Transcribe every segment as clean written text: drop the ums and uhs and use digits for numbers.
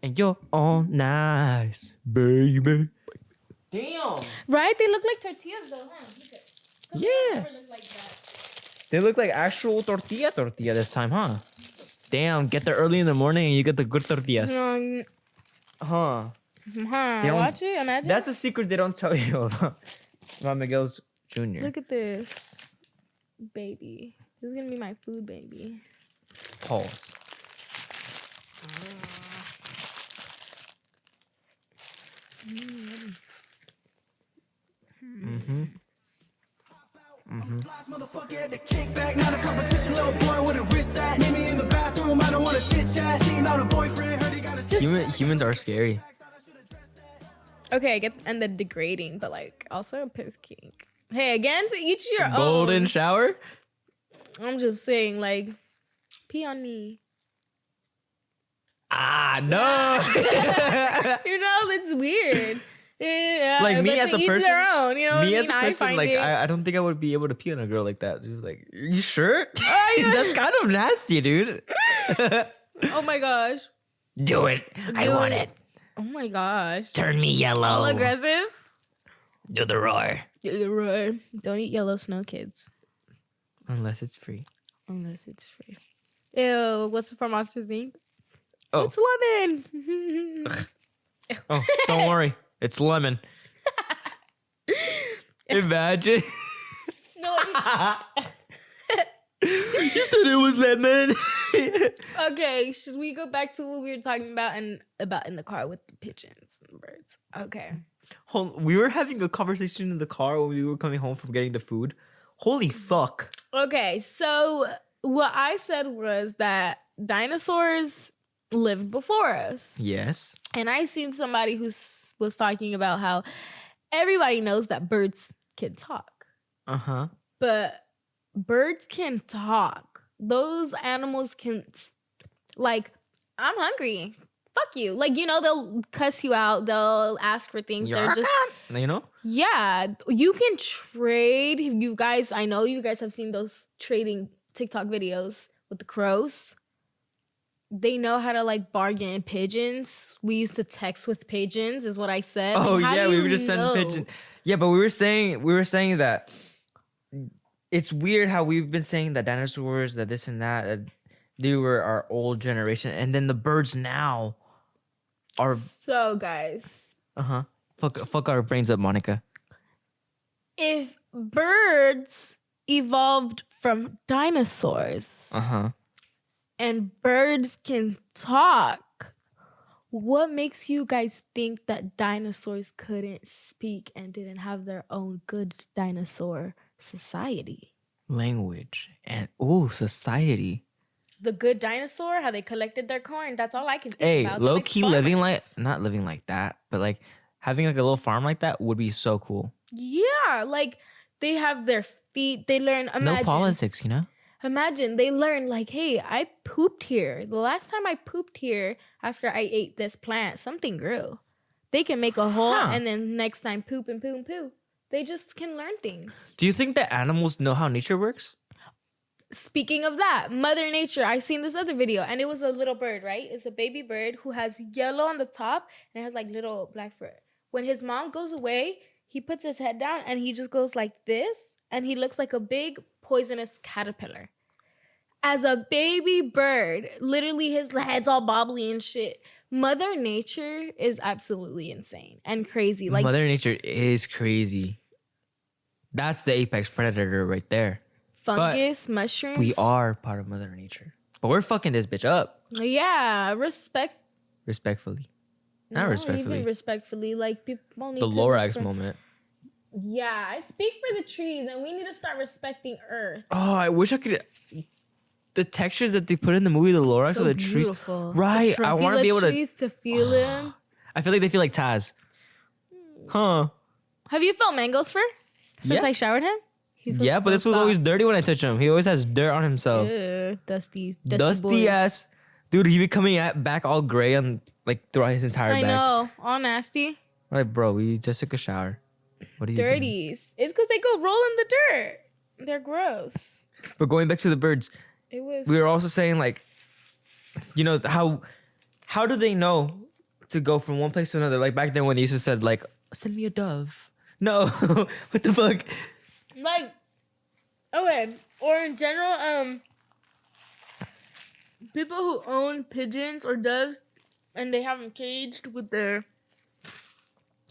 And you're all nice, baby. Damn. Right? They look like tortillas though, huh? Look at, Yeah. they never look like that. They look like actual tortilla this time, huh? Damn, get there early in the morning and you get the good tortillas. Huh. Watch it, imagine. That's the secret they don't tell you about Miguel's Jr. Look at this. Baby. This is gonna be my food baby. Pause. Mm-hmm. Motherfucker at the kickback, not a competition, little boy with a wrist that. Meet me in the bathroom, I don't want to chit chat. She ain't on a boyfriend, heard he got a Humans are scary. Okay, I get and the degrading, but like also a piss kink. Hey, again, to each your own. Golden shower? I'm just saying, like, pee on me. Ah, no. You know, it's weird. Yeah, Like me but as to a each person, their own, you know what me I as a mean? person, like I don't think I would be able to pee on a girl like that. Dude, like, are you sure? That's kind of nasty, dude. Oh my gosh. Do it. I Dude. want it. Oh my gosh. Turn me All yellow. aggressive. Do the roar. Don't eat yellow snow, kids. Unless it's free. Unless it's free. Ew, what's for Monsters Inc? Oh. It's lemon. Oh, don't worry. It's lemon. Imagine. No. You said it was lemon. Okay, should we go back to what we were talking about and about in the car with the pigeons and the birds? Okay. We were having a conversation in the car when we were coming home from getting the food. Holy fuck. Okay, so what I said was that dinosaurs lived before us. Yes. And I seen somebody who was talking about how everybody knows that birds can talk. Uh-huh. But birds can talk. Those animals can, like, I'm hungry. Fuck you. Like, you know, they'll cuss you out. They'll ask for things. They're just, You know? yeah, you can trade. You guys, I know you guys have seen those trading TikTok videos with the crows. They know how to like bargain. Pigeons. We used to text with pigeons, is what I said. Oh Like, how yeah, do we you were just know? sending pigeons. Yeah, but we were saying that it's weird how we've been saying that dinosaurs, that this and that they were our old generation, and then the birds now are So guys, fuck our brains up, Monica. if birds evolved from dinosaurs and birds can talk, what makes you guys think that dinosaurs couldn't speak and didn't have their own good dinosaur society? Language and society. The good dinosaur, how they collected their corn, that's all I can think Hey, about. They're low like key living like farmers. not living like that, but like having like a little farm like that would be so cool. Yeah, like they have their feet, they learn, imagine. No politics, you know? Imagine they learn like, hey, I pooped here. The last time I pooped here after I ate this plant, something grew. They can make a hole and then next time poop and poo and poo. They just can learn things. Do you think that animals know how nature works? Speaking of that, Mother Nature, I seen this other video and it was a little bird, right? It's a baby bird who has yellow on the top and it has like little black fur. When his mom goes away, he puts his head down and he just goes like this and he looks like a big poisonous caterpillar. As a baby bird, literally his head's all bobbly and shit. Mother Nature is absolutely insane and crazy. Like Mother Nature is crazy. That's the apex predator right there. fungus, mushrooms. We are part of Mother Nature. But we're fucking this bitch up. Yeah, Respectfully. Not respectfully. Even respectfully. Like people need The to Lorax respect- moment. Yeah, I speak for the trees and we need to start respecting Earth. Oh, I wish I could. The textures that they put in the movie, the Lorax So of the trees. beautiful. Right. I want to be able to. trees to feel them. I feel like they feel like Taz. Huh. Have you felt Mango's fur since Yeah. I showered him? He feels Yeah, but so this was soft. always dirty when I touch him. He always has dirt on himself. Ugh, dusty Dusty boy. ass. Dude, he be coming back all gray on like throughout his entire I back. know, all nasty. Like, bro, we just took a shower. What are you doing? Dirties. It's because they go roll in the dirt. They're gross. But going back to the birds, It was. we were also saying like, you know, how do they know to go from one place to another. Like back then when they used to said like, send me a dove. No, what the fuck? Like, okay, or in general, people who own pigeons or doves and they have them caged with their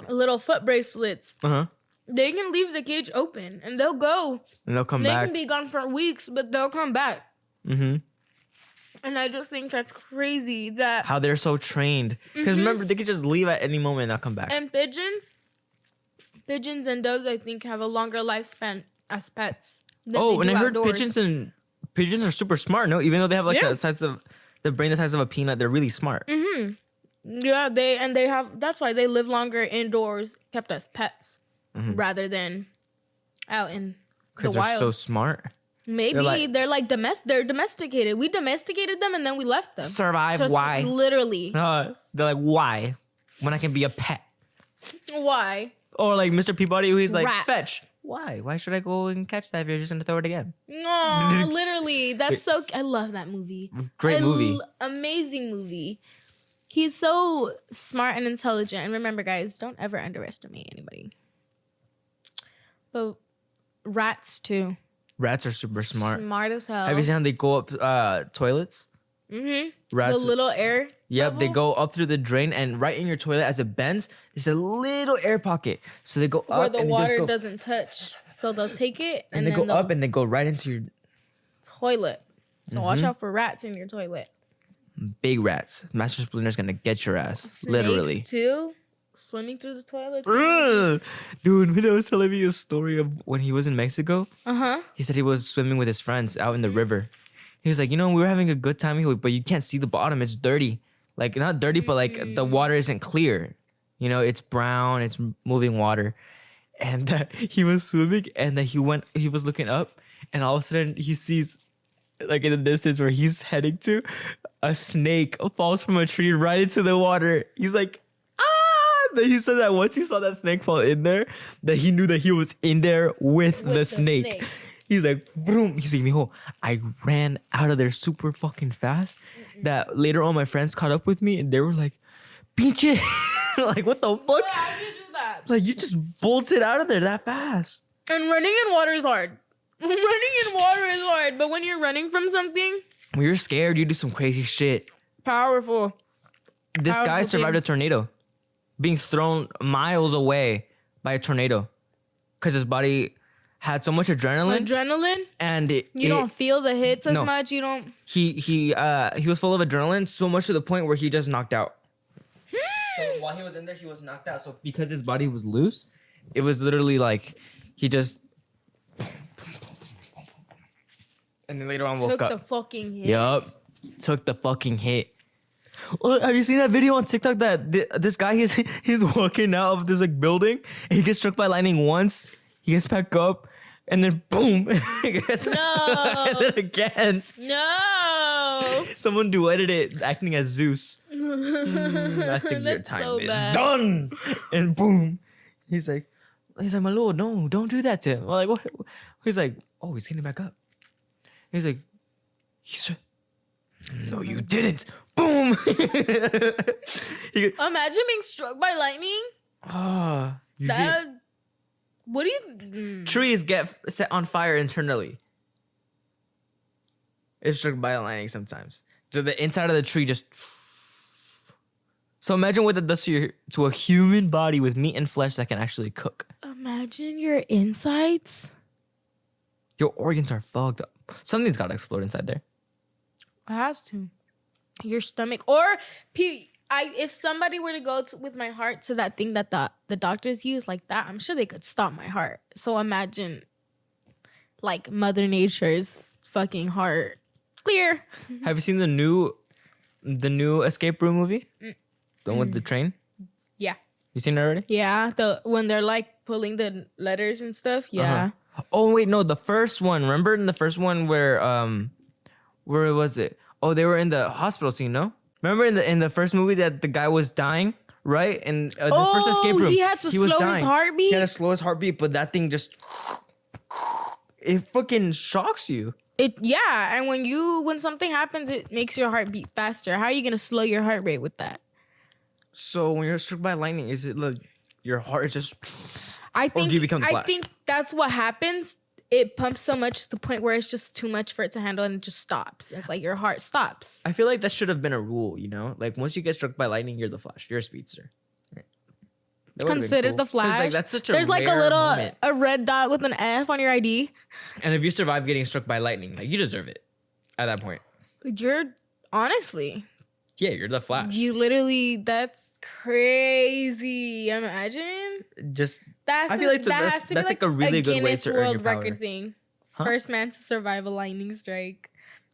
little foot bracelets, they can leave the cage open and they'll go. And they'll come They back. can be gone for weeks, but they'll come back. Mm-hmm. And I just think that's crazy that. How they're so trained. Because remember, they could just leave at any moment and not come back. And pigeons and doves, I think, have a longer lifespan as pets. Than Oh, they and do I heard outdoors. pigeons are super smart. No, even though they have like Yeah. the brain the size of a peanut, they're really smart. Yeah, they have. That's why they live longer indoors, kept as pets, rather than out in the Because they're wild. so smart. Maybe they're like- they're domesticated. We domesticated them and then we left them. Survive? So Why? Literally. They're like, why? When I can be a pet. Why? Or like Mr. Peabody, who he's like, Rats. fetch. Why? Why should I go and catch that if you're just gonna throw it again? No, literally. That's so. I love that movie. Great movie. Amazing movie. He's so smart and intelligent. And remember, guys, don't ever underestimate anybody. But rats too. Rats are super smart. Smart as hell. Have you seen how they go up toilets? Mm-hmm. Rats. The little air. Yep, they bubble go up through the drain, and right in your toilet as it bends, there's a little air pocket. So they go up where the and water they just go, doesn't touch. So they'll take it and and they then go they'll up and they go right into your toilet. So watch out for rats in your toilet. big rats. Master Splinter's gonna get your ass, literally. Snakes too. Swimming through the toilet. Ugh. Dude, when I was telling me a story of when he was in Mexico, he said he was swimming with his friends out in the river. He was like, we were having a good time, but you can't see the bottom. It's dirty. Like, not dirty, but like the water isn't clear. It's brown, it's moving water. And he was swimming and then he was looking up and all of a sudden he sees, like in the distance where he's heading to, a snake falls from a tree right into the water. He's like, then he said that once he saw that snake fall in there, that he knew that he was in there with the snake. He's like, boom. He's like, mijo, I ran out of there super fucking fast. That later on, my friends caught up with me and they were like, pinche. Like, what the fuck? How'd you do that? Like, you just bolted out of there that fast. And running in water is hard. Running in water is hard, but when you're running from something, When you're scared, you do some crazy shit. powerful. This guy Powerful survived a things. tornado, being thrown miles away by a tornado because his body had so much adrenaline. And You don't feel the hits as No. much. You don't. he was full of adrenaline, so much to the point where he just knocked out. So while he was in there, he was knocked out. So because his body was loose, it was literally like he just, and then later on woke Took up. the fucking hit. Yup, took the fucking hit. Well, have you seen that video on TikTok that this guy he's walking out of this like building and he gets struck by lightning once, he gets back up, and then boom, he gets No. and then again. No. Someone duetted it acting as Zeus. I think your That's time so is bad. done. And boom. He's like, my lord, no, don't do that to him. I'm like, what? He's like, oh, he's getting back up. He's like, no, you didn't. Boom. Imagine being struck by lightning. You That. What do you? trees get set on fire internally. It's struck by lightning sometimes. So the inside of the tree just. So imagine what it does to a human body with meat and flesh that can actually cook. Imagine your insides. Your organs are fucked up. Something's got to explode inside there. It has to. Your stomach, or if somebody were to go with my heart to that thing that the doctors use like that, I'm sure they could stop my heart. So imagine, like Mother Nature's fucking heart. Clear. Have you seen the new escape room movie? The one with the train? Yeah. You seen it already? Yeah. When they're like pulling the letters and stuff. Yeah. Oh wait, no, the first one. Remember in the first one where was it? Oh, they were in the hospital scene, no? Remember in the first movie that the guy was dying, right? In the first escape room, he had to was slow his dying. heartbeat? He had to slow his heartbeat, but that thing just it fucking shocks you. And when something happens, it makes your heart beat faster. How are you gonna slow your heart rate with that? So when you're struck by lightning, is it like your heart is just? I think do you become the I Flash? think that's what happens. It pumps so much to the point where it's just too much for it to handle and it just stops. It's like your heart stops. I feel like that should have been a rule, you know? Like once you get struck by lightning, you're the Flash. You're a speedster. Right. That would've been Considered cool. the 'Cause, Flash. Like, that's such a There's like a rare little moment. a red dot with an F on your ID. And if you survive getting struck by lightning, like you deserve it at that point. You're honestly, Yeah, you're the Flash. you literally. That's crazy. Imagine Just that. I feel like that's like a really good way Guinness to earn World your power. Record thing. Huh? First man to survive a lightning strike.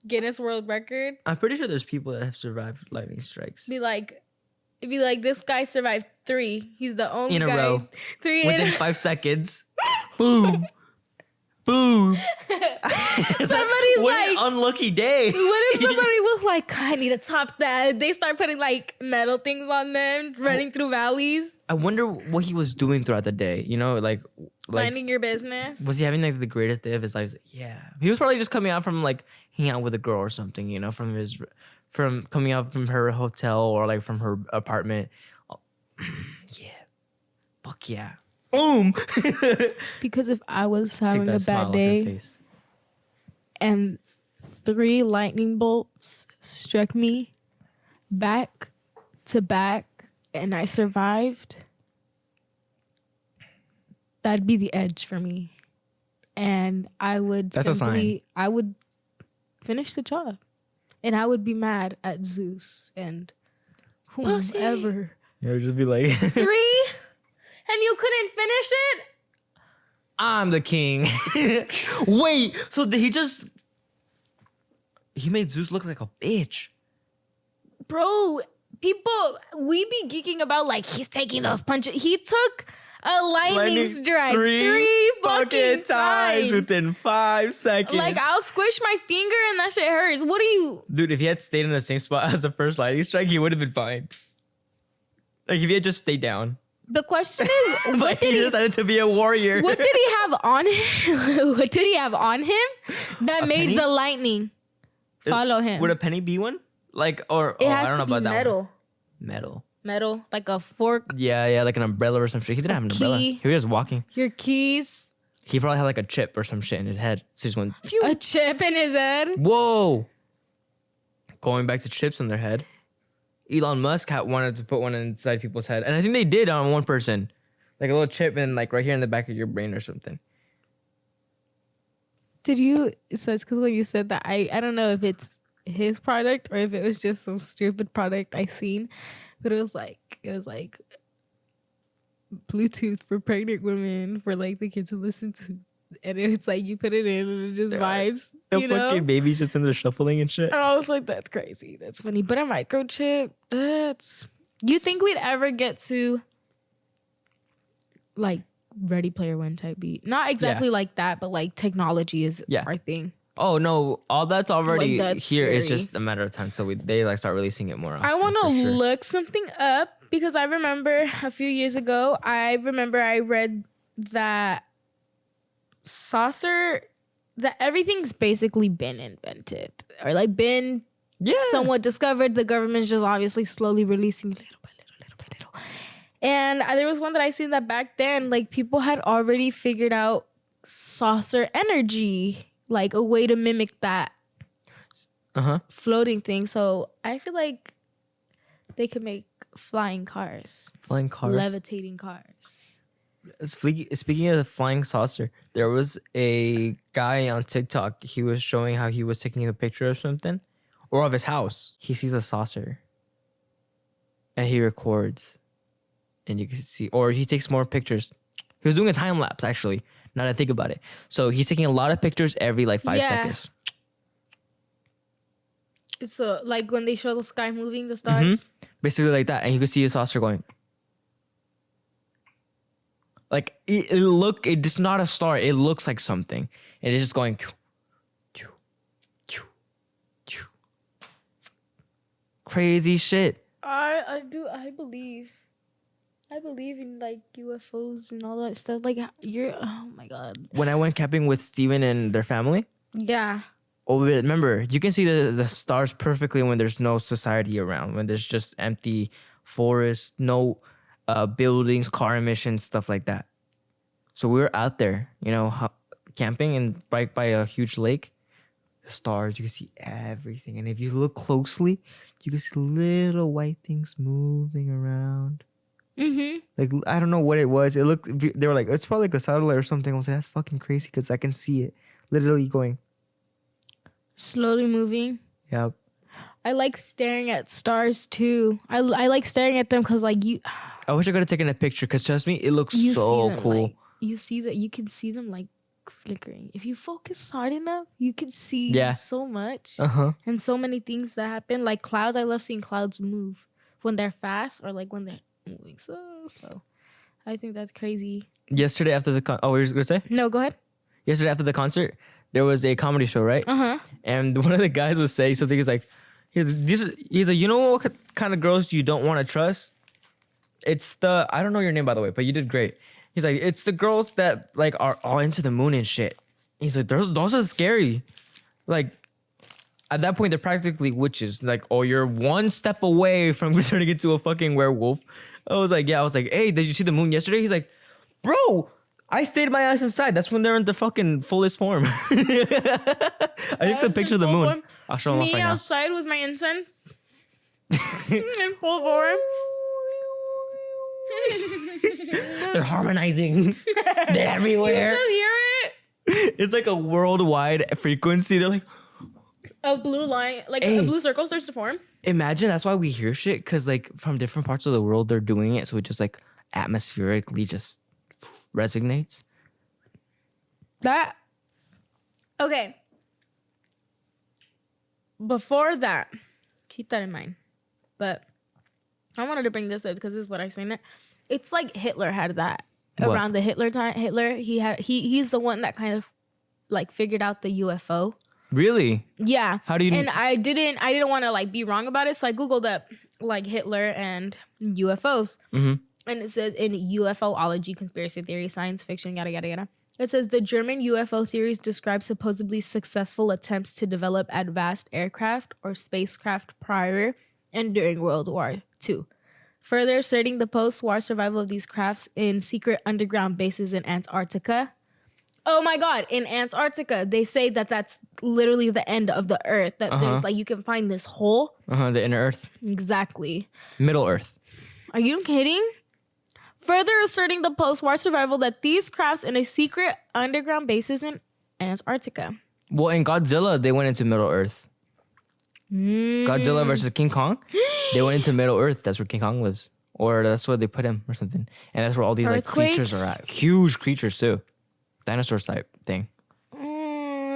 Guinness World Record. I'm pretty sure there's people that have survived lightning strikes. It'd be like this guy survived 3. He's the only In a guy. row. 3 Within in 5 seconds. Boom. Boom. Somebody's What like, an unlucky day. what if somebody was like, I need to top that? They start putting like metal things on them, running through valleys, I wonder what he was doing throughout the day. You know, like minding your business. was he having like the greatest day of his life? Yeah. He was probably just coming out from like hanging out with a girl or something, you know, from coming out from her hotel or like from her apartment. Oh, yeah. Fuck yeah. Boom. Because if I was Take having that a smile bad off your day face. and 3 lightning bolts struck me back to back and I survived, that'd be the edge for me. And I would That's a sign. I would finish the job. And I would be mad at Zeus and whoever. Yeah, it would just be like 3 and you couldn't finish it? I'm the king. Wait, so did he made Zeus look like a bitch. Bro, we be geeking about like he's taking those punches. He took a lightning strike 3 fucking times. within 5 seconds. Like I'll squish my finger and that shit hurts. What do you? Dude, if he had stayed in the same spot as the first lightning strike, he would have been fine. Like if he had just stayed down. The question is, But what did he he? decided to be a warrior. What did he have on him? What did he have on him that made penny? the lightning follow him? Would a penny be one? Like, or It oh, has I don't know to be about that metal. one. Metal. Like a fork. Yeah, like an umbrella or some shit. He didn't have an umbrella. key. He was just walking. Your keys. He probably had like a chip or some shit in his head. So he just went, phew. A chip in his head. Whoa. Going back to chips in their head. Elon Musk wanted to put one inside people's head. And I think they did on one person. Like a little chip in like right here in the back of your brain or something. Did you? So it's because when you said that, I don't know if it's his product or if it was just some stupid product I seen, but it was like Bluetooth for pregnant women for like the kids to listen to, and it's like you put it in and it just vibes. The You know? fucking baby's just in there shuffling and shit. And I was like, that's crazy. That's funny. But a microchip, that's. You think we'd ever get to like Ready Player One type beat? Not exactly like that, but like technology is our thing. Oh no, all that's already Like, that's here. It's scary. just a matter of time till they like start releasing it more often. I want for to sure. look something up because I remember a few years ago, I read that saucer, that everything's basically been invented or like been somewhat discovered. The government's just obviously slowly releasing little by little. And there was one that I seen that back then, like people had already figured out saucer energy, like a way to mimic that floating thing. So I feel like they could make flying cars, levitating cars. Speaking of the flying saucer, there was a guy on TikTok. He was showing how he was taking a picture of something or of his house. He sees a saucer and he records. And you can see, or he takes more pictures. He was doing a time lapse, actually, now that I think about it. So he's taking a lot of pictures every like 5 seconds. It's like when they show the sky moving, the stars. Basically like that. And you can see a saucer going. Like, it's not a star. It looks like something. And it's just going. Crazy shit. I believe in like UFOs and all that stuff. Like oh my God. When I went camping with Steven and their family. Yeah. Oh, remember, you can see the stars perfectly when there's no society around, when there's just empty forests, no buildings, car emissions, stuff like that. So we were out there, camping and right by a huge lake. The stars, you can see everything. And if you look closely, you can see little white things moving around. Mm-hmm. Like, I don't know what it was. They were like, it's probably like a satellite or something. I was like, that's fucking crazy because I can see it literally going. Slowly moving. Yep. I like staring at stars too. I like staring at them because like you. I wish I could have taken a picture because trust me, it looks You so see them, cool. like, you see that you can see them like flickering. If you focus hard enough, you can see so much and so many things that happen. Like clouds, I love seeing clouds move when they're fast or like when they're moving so slow. I think that's crazy. Yesterday after the what were you gonna say? No, go ahead. Yesterday after the concert, there was a comedy show, right? And one of the guys was saying something. He's like, you know what kind of girls you don't want to trust? It's I don't know your name by the way, but you did great. He's like, it's the girls that like are all into the moon and shit. He's like, those are scary. Like at that point, they're practically witches. Like, oh, you're one step away from turning into a fucking werewolf. I was like, yeah. I was like, hey, did you see the moon yesterday? He's like, bro, I stayed my ass inside. That's when they're in the fucking fullest form. I took a picture of the moon. I'll show him off Me right now. outside with my incense in full form. They're harmonizing. They're everywhere. You just hear it? It's like a worldwide frequency. They're like, A blue line, like Hey. a blue circle starts to form. imagine that's why we hear shit because like from different parts of the world they're doing it, so it just like atmospherically just resonates. That okay. Before that, keep that in mind. But I wanted to bring this up because this is what I've seen it. It's like Hitler had that What? around the Hitler time. Hitler, he's the one that kind of like figured out the UFO. Really? Yeah. How do you? And I didn't want to like be wrong about it, so I googled up like Hitler and UFOs, and it says in UFOlogy, conspiracy theory, science fiction, yada yada yada. It says the German UFO theories describe supposedly successful attempts to develop advanced aircraft or spacecraft prior and during World War II. Further asserting the post-war survival of these crafts in secret underground bases in Antarctica. Oh my God, in Antarctica, they say that that's literally the end of the earth. That there's like, you can find this hole. The inner Earth, Exactly. Middle Earth. Are you kidding? Further asserting the post-war survival that these crafts in a secret underground bases in Antarctica. Well, in Godzilla, they went into Middle Earth. Godzilla versus King Kong, they went into Middle Earth. That's where King Kong lives, or that's where they put him, or something. And that's where all these like creatures are at. Huge creatures too, dinosaur type thing.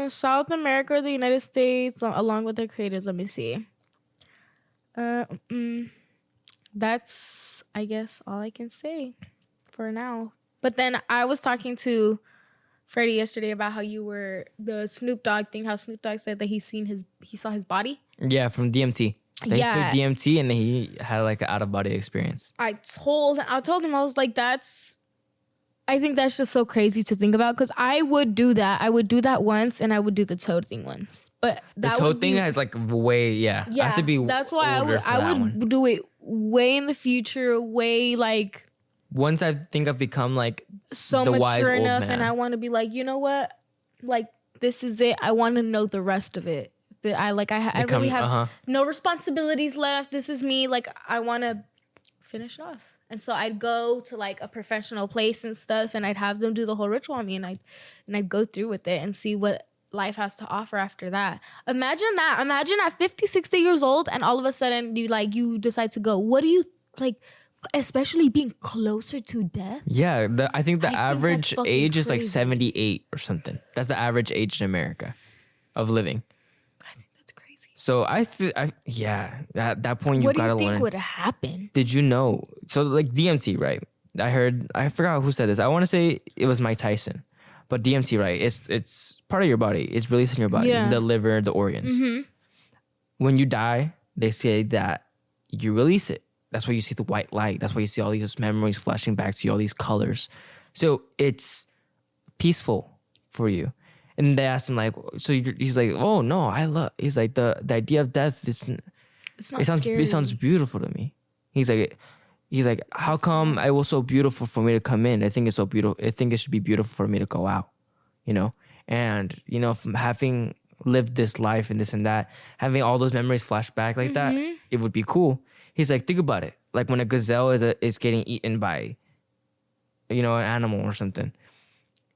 South America or the United States, along with their creators. Let me see. That's, I guess, all I can say for now. But then I was talking to Freddie yesterday about how you were the Snoop Dogg thing. How Snoop Dogg said that he saw his body. Yeah, from DMT. He took DMT and he had like an out of body experience. I told him, I was like, I think that's just so crazy to think about because I would do that. I would do that once and I would do the toad thing once. But that the toad thing has like way, I have to be. That's why I would do it way in the future, way like. Once I think I've become like so the wise mature old enough man. and I want to be like, you know what? Like, this is it. I want to know the rest of it. That I really have no responsibilities left. This is me. Like, I want to finish it off. And so I'd go to like a professional place and stuff and I'd have them do the whole ritual on me and I'd go through with it and see what life has to offer after that. Imagine that. Imagine at 50, 60 years old and all of a sudden you decide to go. What do you like? Especially being closer to death. Yeah, I think the average that's age is like crazy. 78 or something. That's the average age in America of living. I think that's crazy. So at that point you What do gotta you think learn. would happen? Did you know? So like DMT, right? I forgot who said this. I want to say it was Mike Tyson, but DMT, right? It's part of your body. It's released in your body, Yeah. the liver, the organs. When you die, they say that you release it. That's why you see the white light. That's why you see all these memories flashing back to you, all these colors. So it's peaceful for you. And they asked him like, he's like, oh no, he's like the idea of death. It's not It scary. sounds beautiful to me. He's like, how come it was so beautiful for me to come in? I think it's so beautiful. I think it should be beautiful for me to go out, you know? And, you know, from having lived this life and this and that, having all those memories flash back like that, it would be cool. He's like, think about it. Like when a gazelle is getting eaten by, you know, an animal or something.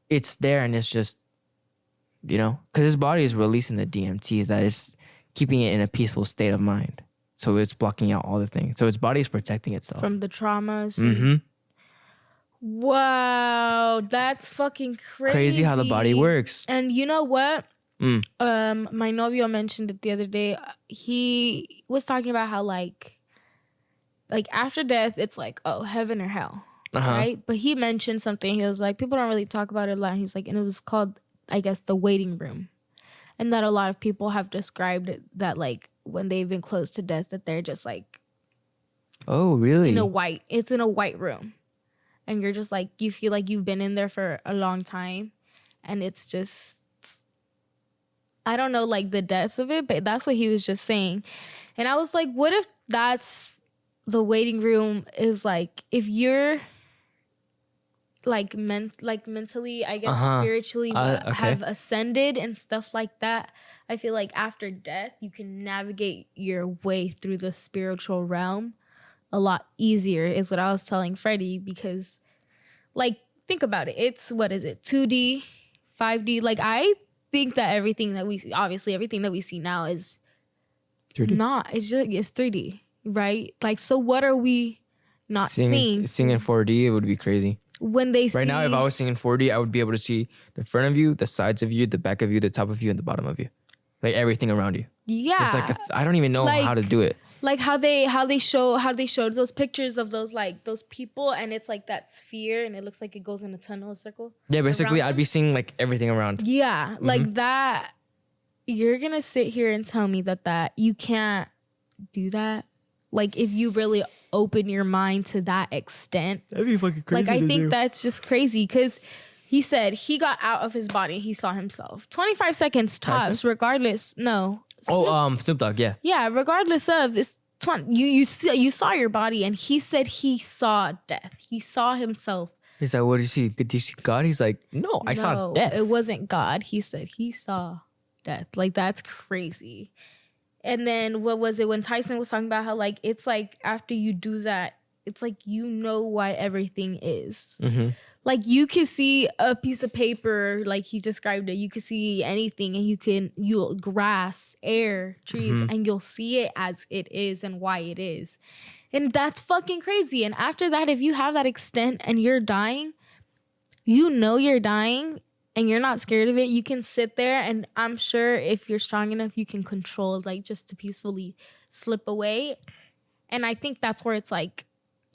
It's there and it's just, you know, because his body is releasing the DMT that is keeping it in a peaceful state of mind. So it's blocking out all the things. So its body is protecting itself. From the traumas. Mm-hmm. Wow, that's fucking crazy. Crazy how the body works. And you know what? My novio mentioned it the other day. He was talking about how like after death, it's like, oh, heaven or hell, right? But he mentioned something. He was like, people don't really talk about it a lot. He's like, and it was called, I guess, the waiting room, and that a lot of people have described it that like when they've been close to death, that they're just like, oh, really? It's in a white room, and you're just like, you feel like you've been in there for a long time, and it's just, I don't know, like the depth of it, but that's what he was just saying. And I was like, what if that's the waiting room is like, if you're like mentally, I guess, spiritually have ascended and stuff like that. I feel like after death, you can navigate your way through the spiritual realm a lot easier, is what I was telling Freddie, because like, think about it. It's, what is it? 2D, 5D. Like, I think that everything that we see, obviously everything that we see now is 3D. Not, it's 3D, right? Like, so what are we not seeing? Seeing in 4D, it would be crazy. When they see, right now, if I was seeing in 4D, I would be able to see the front of you, the sides of you, the back of you, the top of you, and the bottom of you. Like everything around you. Yeah. It's like I don't even know how to do it. Like how they showed those pictures of those people, and it's like that sphere, and it looks like it goes in a tunnel, a circle. Yeah, basically I'd be seeing like everything around. Yeah, like that. You're gonna sit here and tell me that you can't do that? Like, if you really open your mind to that extent, That'd be fucking crazy. Like, I think that's just crazy, because he said he got out of his body, he saw himself 25 seconds tops, Tyson? regardless. No. Snoop Dogg, yeah. Yeah, regardless of, it's you saw your body, and he said he saw death. He saw himself. He's like, what did you see? Did you see God? He's like, no, I saw death. It wasn't God. He said he saw death. Like, that's crazy. And then what was it when Tyson was talking about how like it's like after you do that, it's like you know why everything is. Like, you can see a piece of paper, like he described it. You can see anything, and you'll grass, air, trees, and you'll see it as it is and why it is. And that's fucking crazy. And after that, if you have that extent and you're dying, you know you're dying, and you're not scared of it, you can sit there, and I'm sure if you're strong enough, you can control, like, just to peacefully slip away. And I think that's where it's like,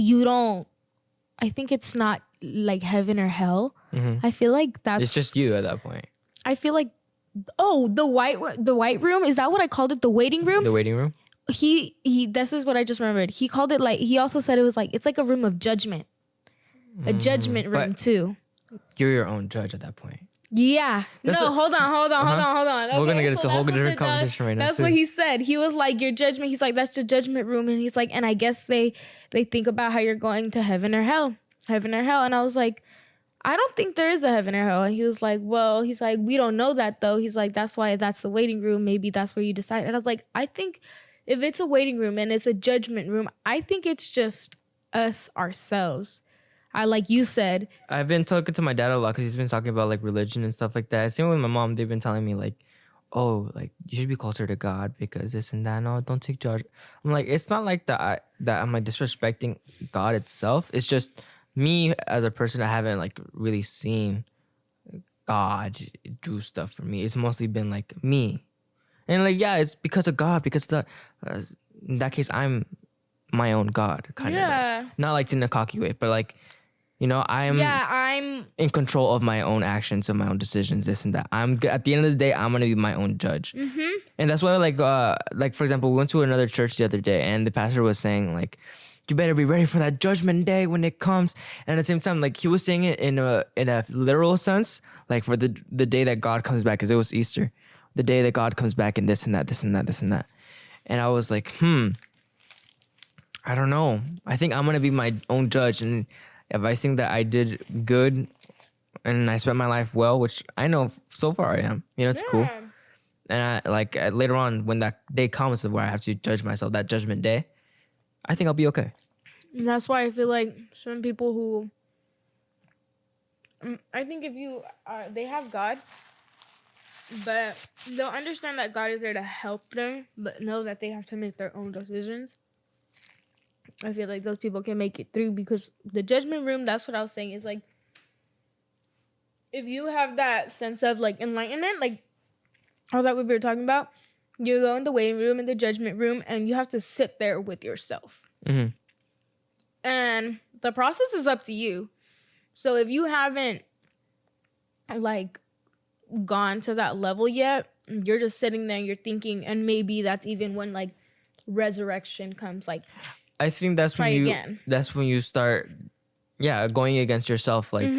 I think it's not like heaven or hell. I feel like it's just you at that point. I feel like, the white room, is that what I called it? The waiting room? The waiting room? He this is what I just remembered. He called it, like, he also said it was like, it's like a room of judgment. A judgment room, but too. You're your own judge at that point. Yeah. Hold on. Okay, we're gonna get into a whole different conversation right now. That's what he said. He was like, your judgment. He's like, that's the judgment room. And he's like, and I guess they think about how you're going to heaven or hell. Heaven or hell. And I was like, I don't think there is a heaven or hell. And he was like, well, he's like, we don't know that though. He's like, that's why that's the waiting room. Maybe that's where you decide. And I was like, I think if it's a waiting room and it's a judgment room, I think it's just us ourselves. Like you said, I've been talking to my dad a lot because he's been talking about like religion and stuff like that. Same with my mom. They've been telling me like, oh, like you should be closer to God because this and that. No, don't take charge. I'm like, it's not like that I'm like disrespecting God itself. It's just me as a person. I haven't like really seen God do stuff for me. It's mostly been like me, and like it's because of God. Because in that case, I'm my own God, kind of. Yeah. Like, not like in a cocky way, but like. You know, I'm in control of my own actions and my own decisions, this and that. At the end of the day, I'm gonna be my own judge, and that's why, like for example, we went to another church the other day, and the pastor was saying like, "You better be ready for that judgment day when it comes." And at the same time, like he was saying it in a literal sense, like for the day that God comes back, because it was Easter, the day that God comes back, and this and that, this and that, this and that. And I was like, I don't know. I think I'm gonna be my own judge, and if I think that I did good and I spent my life well, which I know so far I am, it's cool. Yeah. And later on, when that day comes where I have to judge myself, that judgment day, I think I'll be okay. And that's why I feel like some people who, I think if they have God, but they'll understand that God is there to help them, but know that they have to make their own decisions. I feel like those people can make it through, because the judgment room, that's what I was saying, is like, if you have that sense of like enlightenment, like how that what we were talking about, you go in the waiting room, in the judgment room, and you have to sit there with yourself. Mm-hmm. And the process is up to you. So if you haven't like gone to that level yet, you're just sitting there and you're thinking, and maybe that's even when like resurrection comes, like I think that's try when you again. that's when you start going against yourself, like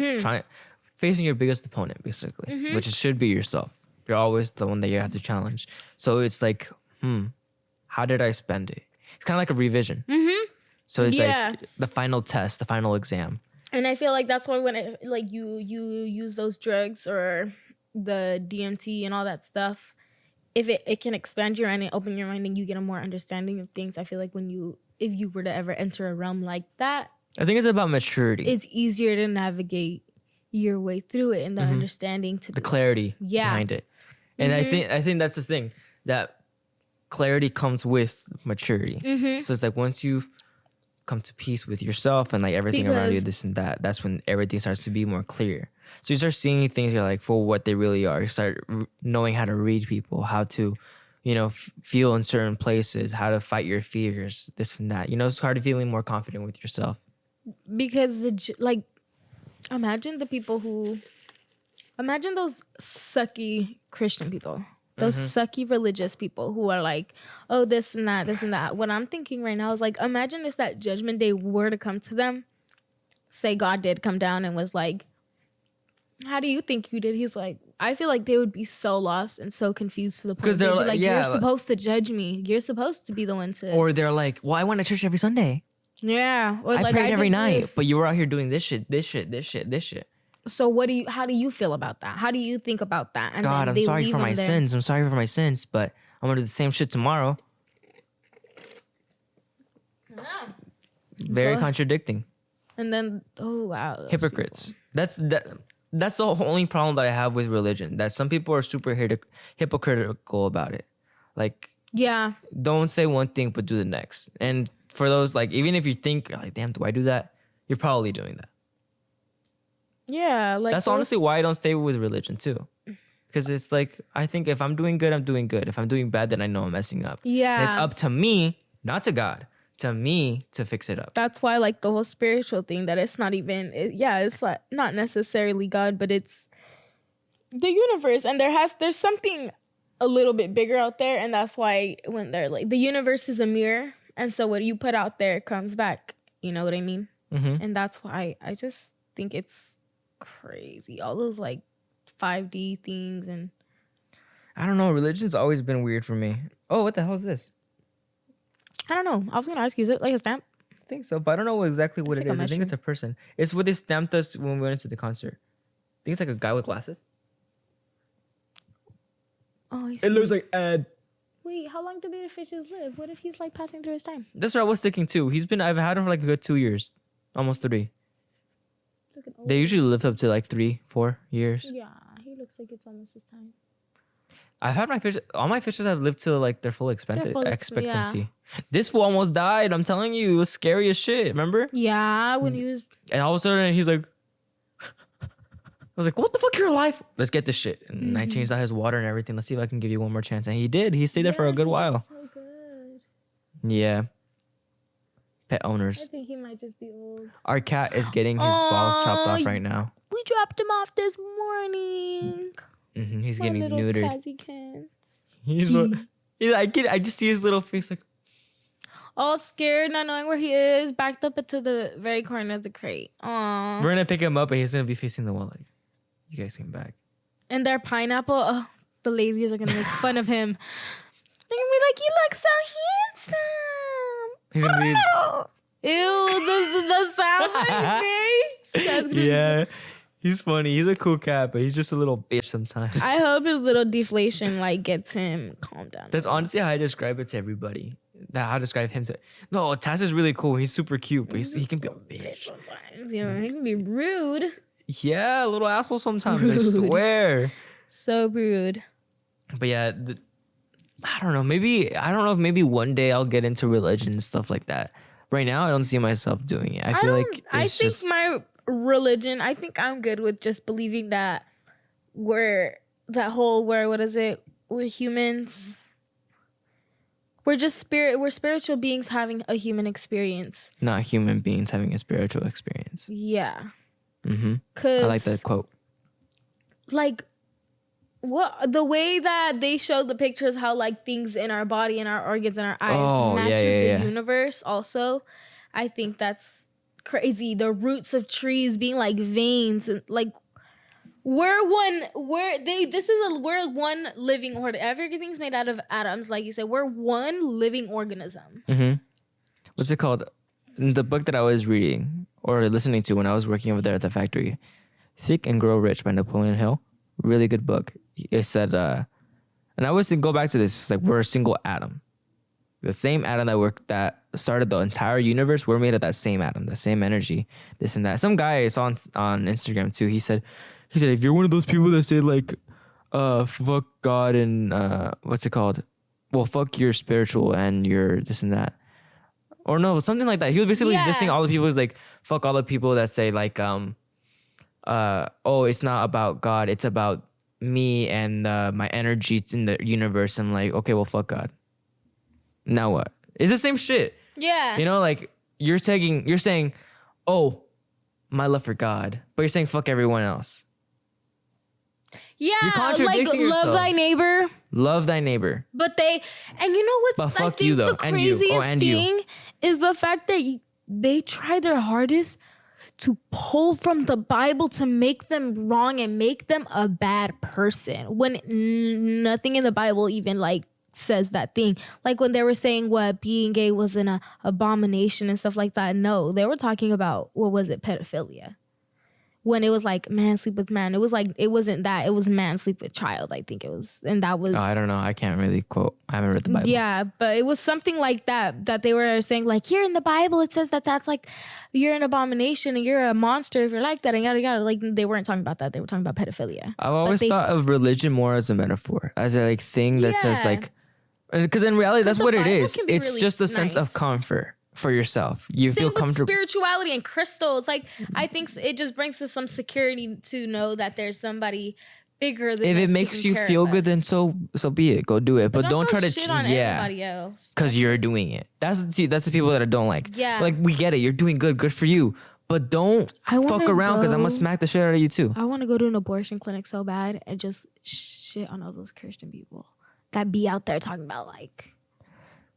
facing your biggest opponent, basically, which should be yourself. You're always the one that you have to challenge. So it's like, how did I spend it? It's kind of like a revision. So it's like the final test, the final exam. And I feel like that's why when you use those drugs or the DMT and all that stuff, if it can expand your mind and open your mind and you get a more understanding of things, I feel like if you were to ever enter a realm like that, I think it's about maturity. It's easier to navigate your way through it, and the understanding to the clarity behind it. And I think that's the thing, that clarity comes with maturity. So it's like once you've come to peace with yourself and like everything around you, this and that, that's when everything starts to be more clear. So you start seeing things you're like for what they really are. You start knowing how to read people, how to, feel in certain places, how to fight your fears, this and that. It's hard to feeling more confident with yourself. Because imagine those sucky Christian people, those sucky religious people who are like, oh, this and that, this and that. What I'm thinking right now is like, imagine if that judgment day were to come to them. Say God did come down and was like, how do you think you did? He's like, I feel like they would be so lost and so confused to the point they'd be like, you're supposed to judge me. You're supposed to be the one to. Or they're like, well, I went to church every Sunday. Yeah. Or I prayed every night, but you were out here doing this shit. So how do you feel about that? How do you think about that? And God, I'm sorry for my sins. I'm sorry for my sins, but I'm gonna do the same shit tomorrow. Yeah. Very contradicting. And then, oh wow, hypocrites. That's the only problem that I have with religion. That some people are super hypocritical about it. Like, don't say one thing but do the next. And for those, like, even if you think like, damn, do I do that? You're probably doing that. Yeah, like that's honestly why I don't stay with religion too, because it's like I think if I'm doing good, I'm doing good. If I'm doing bad, then I know I'm messing up. Yeah, and it's up to me, not to God, to me to fix it up. That's why, like the whole spiritual thing, that it's not even. It's like not necessarily God, but it's the universe, and there's something a little bit bigger out there, and that's why when they're like the universe is a mirror, and so what you put out there comes back. You know what I mean? And that's why I just think it's crazy, all those like 5D things. And I don't know, religion's always been weird for me. Oh, what the hell is this? I don't know, I was gonna ask you, is it like a stamp? I think so, but I don't know exactly what it is. I think it's a person. It's what they stamped us when we went to the concert. I think it's like a guy with glasses. Oh, I see. It looks like Ed. Wait, how long do beta fishes live? What if he's like passing through his time? That's what I was thinking too. I've had him for like a good 2 years, almost 3. They usually live up to like 3-4 years. Yeah, he looks like it's almost his time. I've had all my fishes have lived to like their full expectancy. Yeah. This fool almost died. I'm telling you, it was scary as shit. Remember? Yeah, when he was. And all of a sudden, he's like, I was like, what the fuck, you're alive? Let's get this shit. And I changed out his water and everything. Let's see if I can give you one more chance. And he did. He stayed there for a good while. So good. Yeah. Pet owners. I think he might just be old. Our cat is getting his balls chopped off right now. We dropped him off this morning. He's My getting little neutered. Tazzykins. I just see his little face like, all scared, not knowing where he is, backed up into the very corner of the crate. Aww. We're gonna pick him up, and he's gonna be facing the wall like, you guys came back. And their pineapple, the ladies are gonna make fun of him. They're gonna be like, you look so handsome. He's gonna be. Ew, the sounds that he makes. That's crazy. Yeah, he's funny. He's a cool cat, but he's just a little bitch sometimes. I hope his little deflation like gets him calmed down. That's honestly how I describe it to everybody. That how I describe him to. No, Taz is really cool. He's super cute, but he can be a bitch. Sometimes, you know, he can be rude. Yeah, a little asshole sometimes. I Rude. swear. So rude. But yeah, I don't know. Maybe I don't know if maybe one day I'll get into religion and stuff like that. Right now, I don't see myself doing it. I feel like I it's think just my religion. I think I'm good with just believing that we're that whole where what is it? We're humans. We're just spirit. We're spiritual beings having a human experience. not human beings having a spiritual experience. Yeah. Mm-hmm. Cause I like that quote. like what the way that they showed the pictures, how like things in our body and our organs and our eyes Oh, matches yeah. the universe. Also, I think that's crazy. The roots of trees being like veins and like we're one living order. Everything's made out of atoms, like you said. We're one living organism. Mm-hmm. What's it called? The book that I was reading or listening to when I was working over there at the factory, Think and Grow Rich by Napoleon Hill. Really good book. It said, and I always go back to this. It's like we're a single atom. The same atom that started the entire universe, we're made of that same atom, the same energy, this and that. Some guy I saw on Instagram too, he said, if you're one of those people that say like, fuck God and what's it called? Well, fuck your spiritual and your this and that. Or no, something like that. He was basically dissing all the people. He's like, fuck all the people that say like, oh, it's not about God, it's about me and my energy in the universe. I'm like, okay, well, fuck God. Now what? It's the same shit. Yeah. You know, like you're saying, oh, my love for God, but you're saying fuck everyone else. Yeah, You're like contradicting yourself. love thy neighbor. Love thy neighbor. But you know what's But I fuck think you, though, the and you. craziest Oh, and you. thing is the fact that they try their hardest to pull from the Bible to make them wrong and make them a bad person when nothing in the Bible even like says that thing. Like when they were saying what being gay was an abomination and stuff like that. No, they were talking about what was it, pedophilia. When it was like man sleep with man, it was like it wasn't that. It was man sleep with child. I think it was, and that was. Oh, I don't know. I can't really quote. I haven't read the Bible. Yeah, but it was something like that they were saying like here in the Bible it says that's like you're an abomination and you're a monster if you're like that and yada yada. Like they weren't talking about that. They were talking about pedophilia. I've always thought of religion more as a metaphor, as a like thing that says Yeah. like, because in reality that's the what it Bible is. can be It's really just a sense of nice. comfort for yourself. You Same feel with comfortable. spirituality and crystals. Like I think it just brings us some security to know that there's somebody bigger than If us it makes taking you care feel of good, us. then so be it. Go do it, but don't go try to shit on everybody else. because you're doing it. That's the people that I don't like. Yeah. Like we get it. You're doing good for you, but don't I wanna fuck around because I'm gonna go- smack the shit out of you too. I want to go to an abortion clinic so bad and just shit on all those Christian people that be out there talking about like,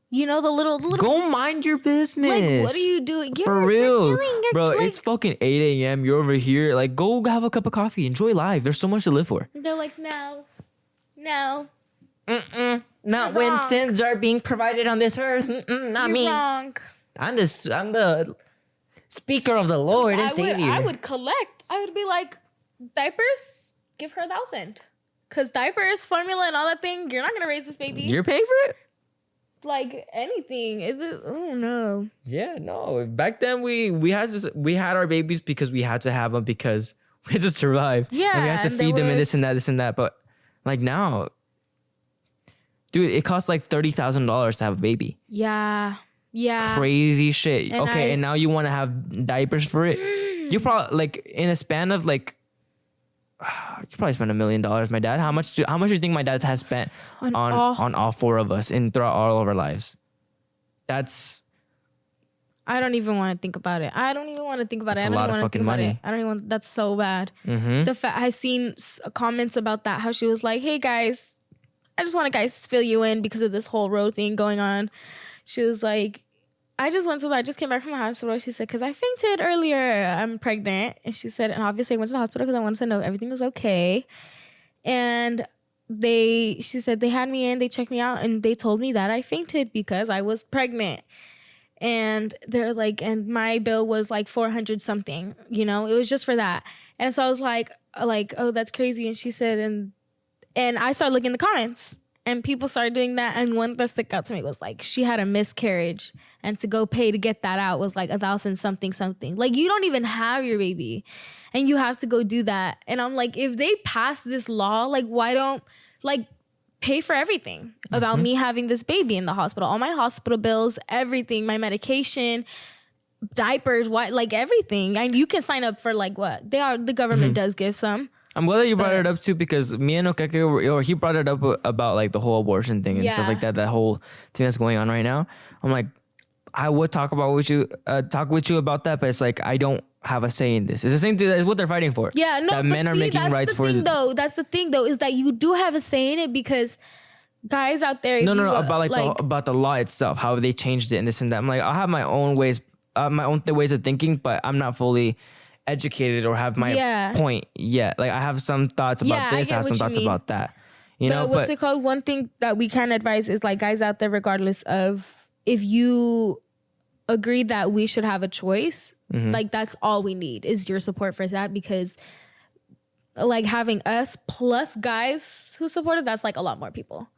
you know, the little Go mind your business. like what are you doing? For real, you're bro. like- It's fucking 8 a.m. You're over here. Like, go have a cup of coffee. Enjoy life. There's so much to live for. They're like no. Not You're when wrong. sins are being provided on this earth. Not You're me. wrong. I'm the speaker of the Lord and Savior. I would collect. I would be like, diapers, give her 1,000. Cause diapers, formula, and all that thing, you're not gonna raise this baby. You're paying for it? Like anything. Is it? I don't know. Yeah, no. Back then we had our babies because we had to have them because we had to survive. Yeah, and we had to and feed there them and was- this and that. But like now, dude, it costs like $30,000 to have a baby. Yeah. Yeah. Crazy shit. And Okay, and now you want to have diapers for it? You probably like in a span of like. You probably spent $1 million. My dad. How much do you think my dad has spent on all four of us and throughout all of our lives? That's I don't even want to think about it. I don't even want to think about it. That's I a don't lot even of want to fucking think about money. it. I don't even want. That's so bad. mm-hmm. The fact I seen comments about that. How she was like, "Hey guys, I just want to guys fill you in because of this whole road thing going on." She was like, I just came back from the hospital. She said, because I fainted earlier. I'm pregnant. And she said, and obviously I went to the hospital because I wanted to know everything was okay. And she said they had me in, they checked me out, and they told me that I fainted because I was pregnant. and they're like, and my bill was like 400 something, you know, it was just for that. And so I was like, oh, that's crazy. And she said, and I started looking in the comments, and people started doing that. And one that stuck out to me was like, she had a miscarriage, and to go pay to get that out was like 1,000 something. Like, you don't even have your baby, and you have to go do that. And I'm like, if they pass this law, like, why don't like pay for everything about me having this baby in the hospital, all my hospital bills, everything, my medication, diapers, like everything. And you can sign up for like what the government does give some. I'm glad that you brought it up too, because me and Okeke, he brought it up about like the whole abortion thing and stuff like that. That whole thing that's going on right now. I'm like, I would talk with you about that, but it's like I don't have a say in this. It's the same thing. That's what they're fighting for. Yeah, no, that men are making rights for. That's the thing, though, is that you do have a say in it, because guys out there. No, about the law itself, how they changed it and this and that. I'm like, I have my own ways, ways of thinking, but I'm not fully educated or have my point yet. Like, I have some thoughts about this, I have some thoughts about that. You know, what's it called? One thing that we can advise is like, guys out there, regardless of if you agree that we should have a choice, like, that's all we need is your support for that, because like having us plus guys who support it, that's like a lot more people.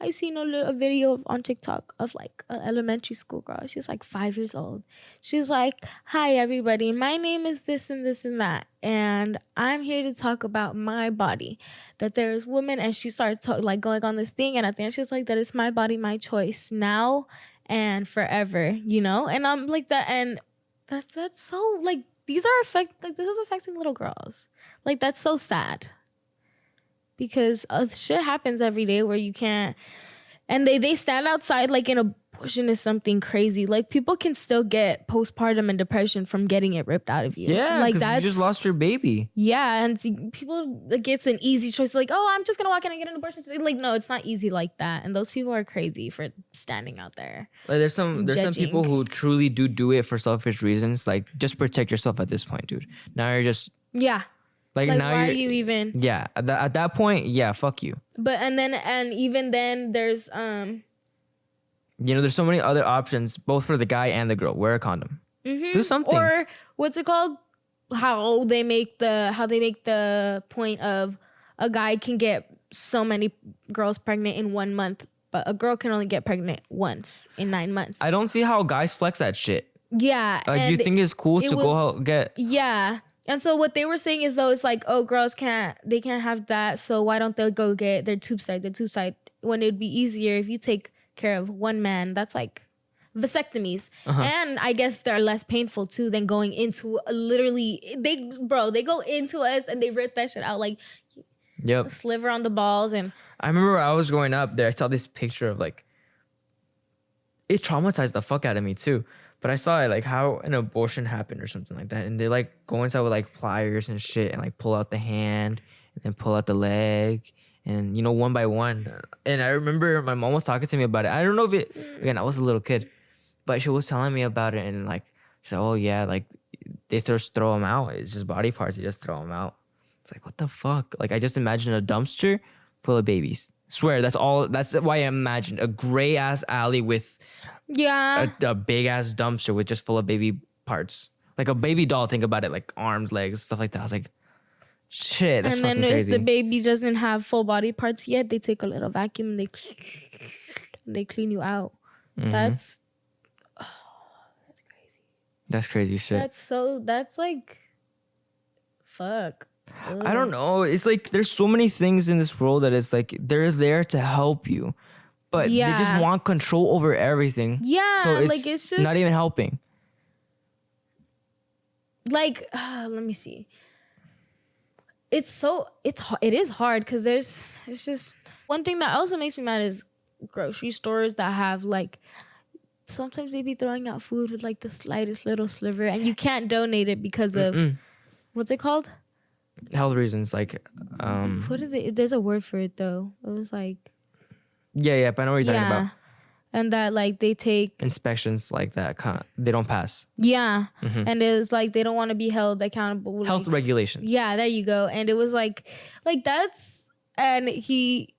I seen a video on TikTok of like an elementary school girl. She's like 5 years old. She's like, "Hi everybody, my name is this and this and that, and I'm here to talk about my body. That there's women," and she started like going on this thing, and at the end she's like, "That it's my body, my choice, now and forever," you know. And I'm like that, and that's so like this is affecting little girls. Like, that's so sad, because shit happens every day where you can't, and they stand outside like an abortion is something crazy. Like, people can still get postpartum and depression from getting it ripped out of you. Yeah, like you just lost your baby. Yeah, and people, like, it's an easy choice. Like, oh, I'm just gonna walk in and get an abortion today. Like, no, it's not easy like that. And those people are crazy for standing out there. Like, there's some people who truly do it for selfish reasons. Like, just protect yourself at this point, dude. Now you're just Like now why are you even? Yeah, at that point, yeah, fuck you. But and even then, there's you know, there's so many other options, both for the guy and the girl. Wear a condom. Do something. Or what's it called? How they make the point of a guy can get so many girls pregnant in 1 month, but a girl can only get pregnant once in 9 months. I don't see how guys flex that shit. Yeah, like, you think it's cool to go get? Yeah. And so what they were saying is, though, it's like, oh, girls can't have that, so why don't they go get their tube side, when it'd be easier if you take care of one man. That's like vasectomies. And I guess they're less painful too than going into they go into us and they rip that shit out, like a sliver on the balls. And I remember I was growing up there, I saw this picture of like, it traumatized the fuck out of me too. But I saw it like how an abortion happened or something like that. And they like go inside with like pliers and shit and like pull out the hand and then pull out the leg and, you know, one by one. And I remember my mom was talking to me about it. I don't know if again, I was a little kid, but she was telling me about it. And like, she said, oh yeah, like they just throw them out. It's just body parts. They just throw them out. It's like, what the fuck? Like, I just imagined a dumpster full of babies. Swear, that's why I imagined a gray ass alley with a big ass dumpster with just full of baby parts, like a baby doll. Think about it, like arms, legs, stuff like that. I was like, shit, that's fucking crazy. And then if the baby doesn't have full body parts yet, they take a little vacuum and they clean you out. That's crazy. That's crazy shit. That's like, fuck. Ugh. I don't know. It's like there's so many things in this world that it's like they're there to help you, but they just want control over everything. Yeah, so like it's just not even helping. Like, let me see. It is hard because there's just one thing that also makes me mad is grocery stores that have like, sometimes they be throwing out food with like the slightest little sliver and you can't donate it because of what's it called? Health reasons, like what is it? There's a word for it though. It was like but I know what you're talking about. And that like they take inspections like that, they don't pass. And it was like they don't want to be held accountable. Health regulations. Yeah, there you go. And it was like that's, and he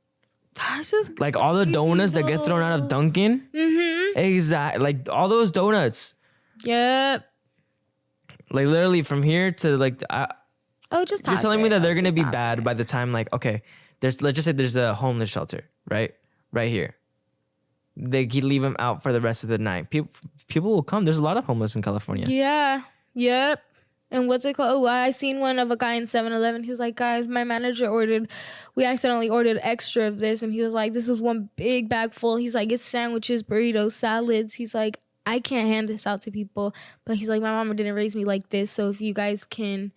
That's just Like all the crazy, donuts that get bro. thrown out of Dunkin'. Mm-hmm. Exactly. Like all those donuts. Yep. Like literally from here to like, Oh, just you're toss telling it. me that they're Oh, gonna just be toss bad it. by the time like, okay, let's just say there's a homeless shelter, right here. They can leave them out for the rest of the night. People will come. There's a lot of homeless in California. Yeah. Yep. And what's it called? Oh, I seen one of a guy in 7-Eleven. He was like, guys, my manager we accidentally ordered extra of this. And he was like, this is one big bag full. He's like, it's sandwiches, burritos, salads. He's like, I can't hand this out to people. But he's like, my mama didn't raise me like this. So if you guys can,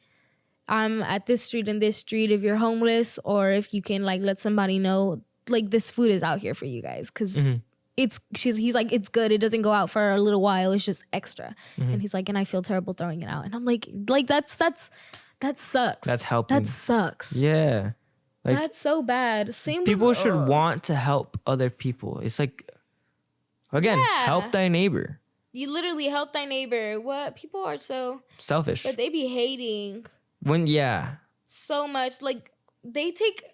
I'm at this street and this street, if you're homeless, or if you can like let somebody know, like this food is out here for you guys. Because he's like, it's good. It doesn't go out for a little while. It's just extra. And he's like, and I feel terrible throwing it out. And I'm like that sucks. That's helping. That sucks. Yeah. Like That's so bad. Same people with, should want to help other people. It's like, again, Yeah. help thy neighbor. You literally help thy neighbor. What? People are so, Selfish. but they be hating Yeah. so much. Like they take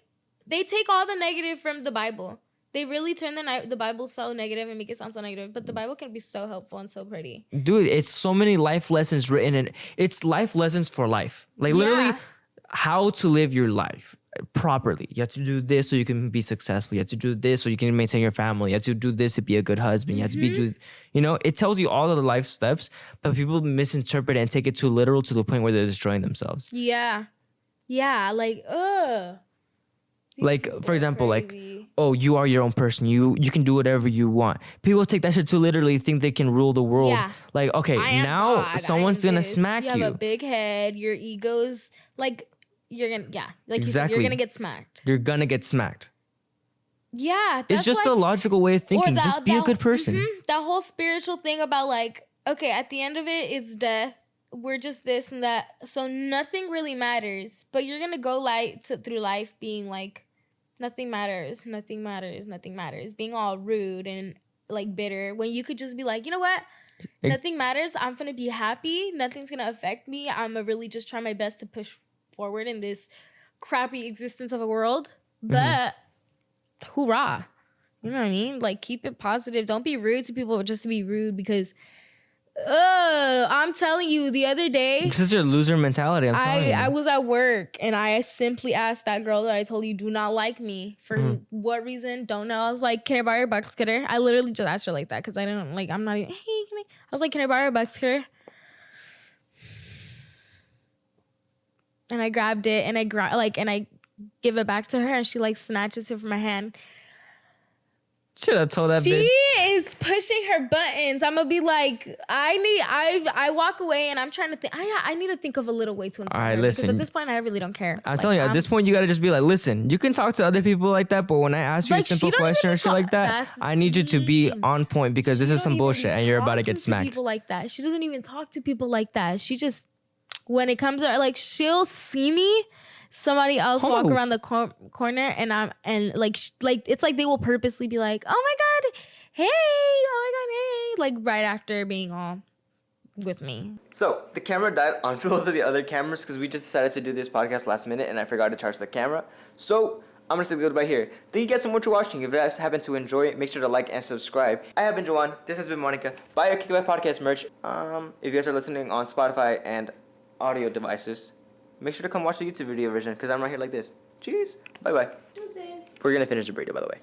all the negative from the Bible. They really turn the Bible so negative and make it sound so negative. But the Bible can be so helpful and so pretty. Dude, it's so many life lessons written in. It's life lessons for life. Like literally Yeah. how to live your life properly. You have to do this so you can be successful. You have to do this so you can maintain your family. You have to do this to be a good husband. You have to be, it tells you all of the life steps, but people misinterpret it and take it too literal to the point where they're destroying themselves. Yeah. Yeah. Like, ugh. These Like, people for are example, crazy. like, oh, you are your own person. You can do whatever you want. People take that shit too literally, think they can rule the world. Yeah. Like, okay, I am now God, I someone's am gonna this. smack You you. have a big head. Your ego's like you're gonna like you said, Exactly. you're gonna get smacked. You're gonna get smacked. Yeah, It's just a logical way of thinking. Just be a good person. That whole spiritual thing about like, okay, at the end of it, it's death. We're just this and that, so nothing really matters. But you're gonna go through life being like, nothing matters, nothing matters, nothing matters. Being all rude and like bitter when you could just be like, you know what? Nothing matters. I'm gonna be happy. Nothing's gonna affect me. I'm gonna really just try my best to push forward in this crappy existence of a world. But hoorah. You know what I mean? Like keep it positive. Don't be rude to people just to be rude because I'm telling you, the other day This is your loser mentality. I'm telling you. I was at work and I simply asked that girl that I told you do not like me for what reason, don't know. I was like, can I borrow your bucks cutter? I literally just asked her like that because I didn't like, I'm not even, hey, can I was like, can I borrow your bucks cutter? And I grabbed it and I give it back to her and she like snatches it from my hand. Should have told that She bitch. is pushing her buttons. I'm gonna be like, I walk away and I'm trying to think. I need to think of a little way to insult All right, her listen. because at this point I really don't care. I'm telling you, at this point, you gotta just be like, listen, you can talk to other people like that, but when I ask you a Like, she simple don't question even or shit talk- like that, that's the I need you to be thing. on point because this She is some don't bullshit even and you're about to talk get smacked. People like that. She doesn't even talk to people like that. She just when it comes to her, like she'll see me. Somebody else walk Homos. around the corner and like it's like they will purposely be like, oh my god, hey, oh my god, hey, like right after being all with me. So the camera died on both of the other cameras because we just decided to do this podcast last minute and I forgot to charge the camera. So I'm gonna say goodbye here. Thank you guys so much for watching. If you guys happen to enjoy it, make sure to like and subscribe. I have been Joan. This has been Monica. Buy your Kickback podcast merch. If you guys are listening on Spotify and audio devices, make sure to come watch the YouTube video version because I'm right here like this. Cheers. Bye bye. We're gonna finish the burrito, by the way.